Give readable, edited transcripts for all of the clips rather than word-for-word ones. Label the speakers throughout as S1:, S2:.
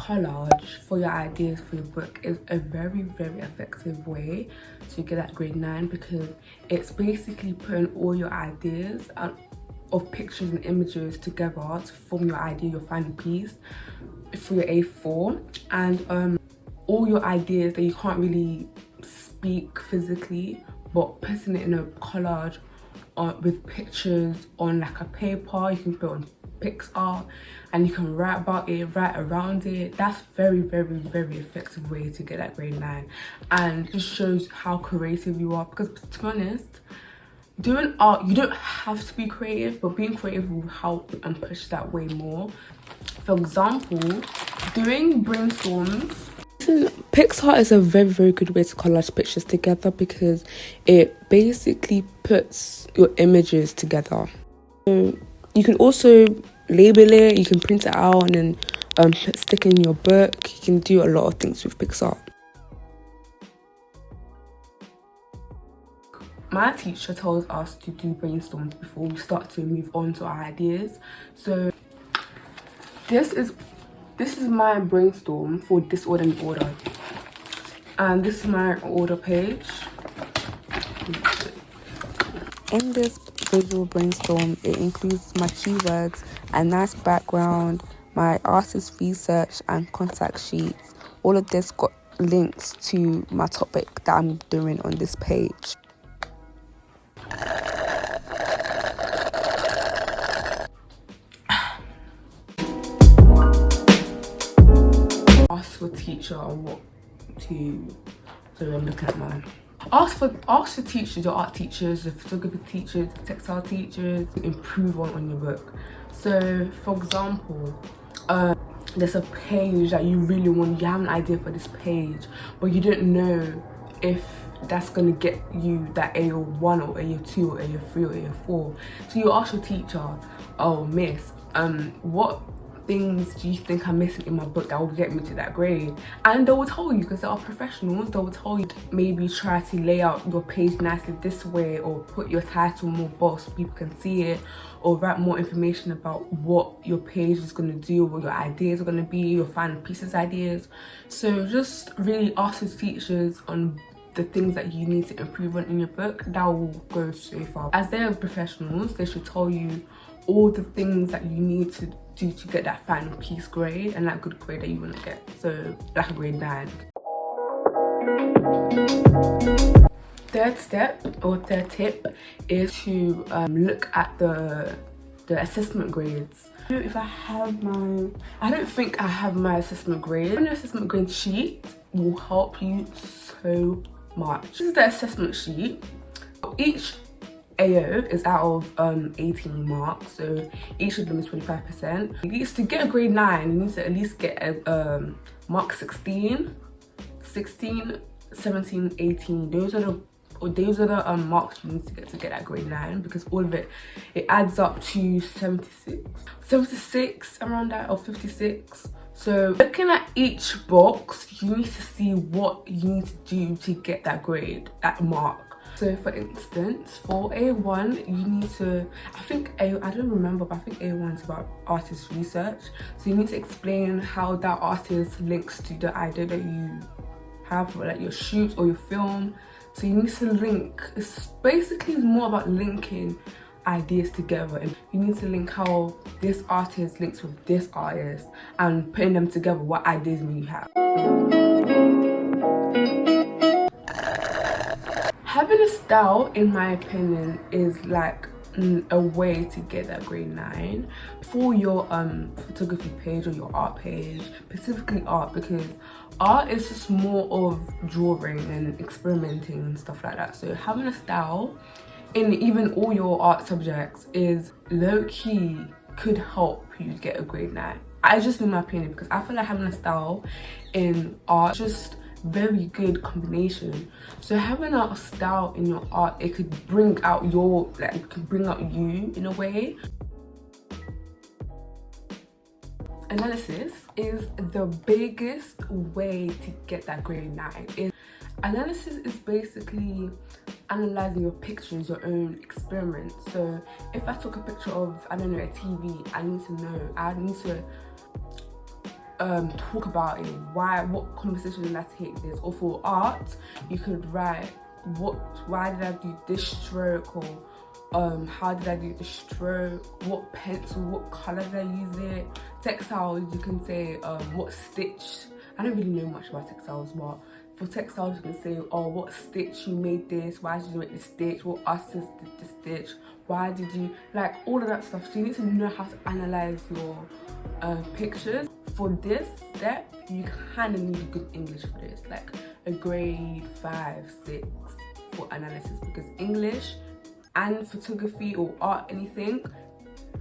S1: collage for your ideas for your book is a very, very effective way to get that grade 9, because it's basically putting all your ideas of pictures and images together to form your idea, your final piece for your A4. And all your ideas that you can't really speak physically, but putting it in a collage with pictures on like a paper, you can put on PixArt and you can write about it, write around it. That's very, very, very effective way to get that grade 9, and just shows how creative you are. Because to be honest, doing art, you don't have to be creative, but being creative will help and push that way more. For example, doing brainstorms. PixArt is a very, very good way to collage pictures together, because it basically puts your images together. So you can also label it, you can print it out and then stick it in your book. You can do a lot of things with PixArt. My teacher tells us to do brainstorms before we start to move on to our ideas. So this is my brainstorm for disorder and order, and this is my order page. In this visual brainstorm, it includes my keywords, a nice background, my artist research and contact sheets. All of this got links to my topic that I'm doing on this page. Ask for teacher on what to, so I'm looking at mine. Ask for teachers, your art teachers, your photography teachers, textile teachers, to improve on your book. So for example, there's a page that you really want, you have an idea for this page, but you don't know if that's gonna get you that AO1 or AO2 or AO3 or AO4. So you ask your teacher, oh miss, what things do you think I'm missing in my book that will get me to that grade? And they will tell you, because they are professionals. They will tell you, maybe try to lay out your page nicely this way, or put your title more bold so people can see it, or write more information about what your page is going to do, what your ideas are going to be, your final pieces ideas. So just really ask your teachers on the things that you need to improve on in your book. That will go so far. As they are professionals, they should tell you all the things that you need to do to get that final piece grade and that good grade that you want to get. So like a grade 9. Third step or third tip is to look at the assessment grades. If I have my, I don't think I have my assessment grade. An assessment grade sheet will help you so much. This is the assessment sheet. Each AO is out of 18 marks, so each of them is 25%. At least to get a grade 9, you need to at least get a mark 16, 17, 18. Those are the marks you need to get that grade 9, because all of it adds up to 76 around that, or 56. So looking at each box, you need to see what you need to do to get that grade, that mark. So for instance, for A1, you need to, I don't remember, but I think A1 is about artist research. So you need to explain how that artist links to the idea that you have for like your shoot or your film. So you need to link, it's basically more about linking ideas together, and you need to link how this artist links with this artist and putting them together, what ideas may you have. Having a style, in my opinion, is like a way to get that grade 9 for your photography page or your art page, specifically art, because art is just more of drawing and experimenting and stuff like that. So having a style in even all your art subjects is low-key could help you get a grade 9. I just, in my opinion, because I feel like having a style in art just very good combination. So having a style in your art, it could bring out your, like, it could bring out you in a way. Analysis is the biggest way to get that grade 9. Analysis is basically analyzing your pictures, your own experiments. So if I took a picture of, I don't know, a TV, I need to talk about it, what conversation did I take this. Or for art, you could write why did I do this stroke, or how did I do the stroke, what pencil, what color did I use it. Textiles, you can say what stitch. I don't really know much about textiles, but for textiles you can say, oh, what stitch you made this, why did you make the stitch, what artist did the stitch, why did you, like all of that stuff. So you need to know how to analyze your pictures. For this step, you kind of need good English for this, like a grade 5, 6 for analysis, because English and photography or art, anything,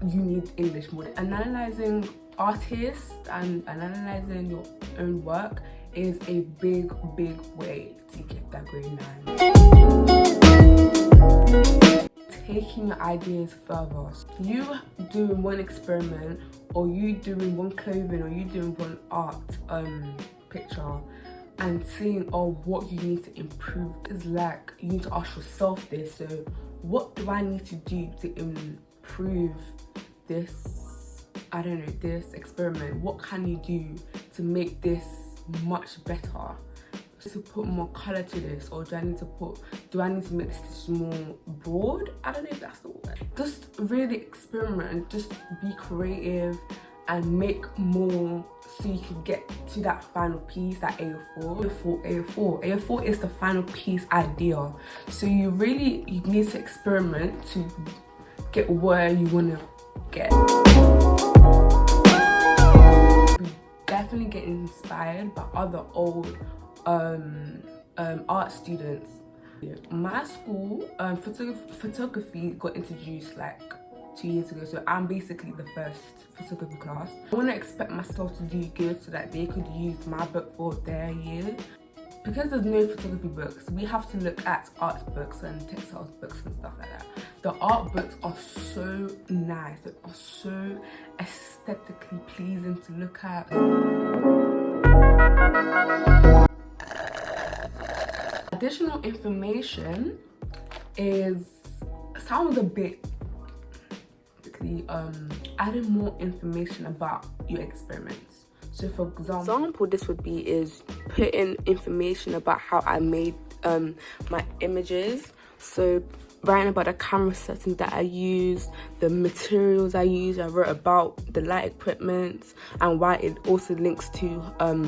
S1: you need English more. Analyzing artists and analyzing your own work is a big way to get that grade 9. Taking your ideas further. You doing one experiment, or you doing one clothing, or you doing one art picture, and seeing what you need to improve is like you need to ask yourself this. So what do I need to do to improve this, I don't know, this experiment? What can you do to make this much better? To put more color to this, or do I need to make this more broad? I don't know if that's the word. Just really experiment and just be creative and make more, so you can get to that final piece, that A4 is the final piece idea. So you need to experiment to get where you want to get. Definitely get inspired by other old art students. My school, photography got introduced like 2 years ago, so I'm basically the first photography class. I want to expect myself to do good so that they could use my book for their year. Because there's no photography books, we have to look at art books and textiles books and stuff like that. The art books are so nice, they are so aesthetically pleasing to look at. Additional information sounds a bit adding more information about your experiments. So for example, this would be put in information about how I made my images. So writing about the camera settings that I use, the materials I use. I wrote about the light equipment and why it also links to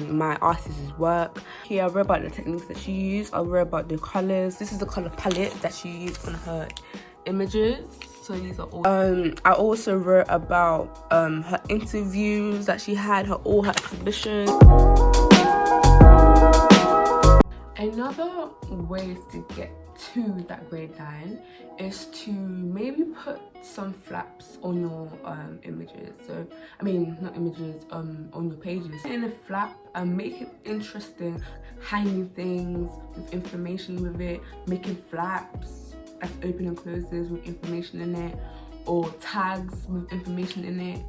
S1: my artist's work. Here I wrote about the techniques that she used. I wrote about the colors. This is the color palette that she used on her images. So these are all. I also wrote about her interviews that she had, all her exhibitions. Another way to get to that grade 9 is to maybe put some flaps on your images. So I mean, not images, on your pages. In a flap and make it interesting, hanging things with information with it, making flaps as open and closes with information in it, or tags with information in it.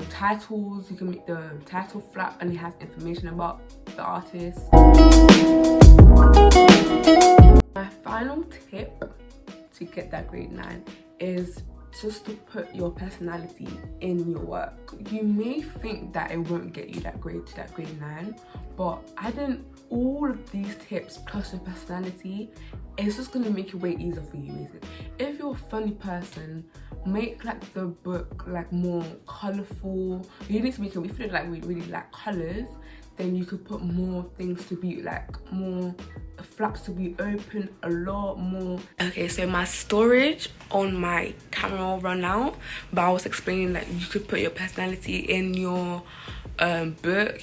S1: Titles, you can make the title flap and it has information about the artist. My final tip to get that grade 9 is just to put your personality in your work. You may think that it won't get you that grade to that grade 9, but adding all of these tips plus your personality, it's just gonna make it way easier for you, basically. If you're a funny person, make like the book like more colorful. You need to make it, if you like really like colors, then you could put more things to be like more flaps to be open a lot more. Okay, so my storage on my camera run out, but I was explaining like you could put your personality in your book.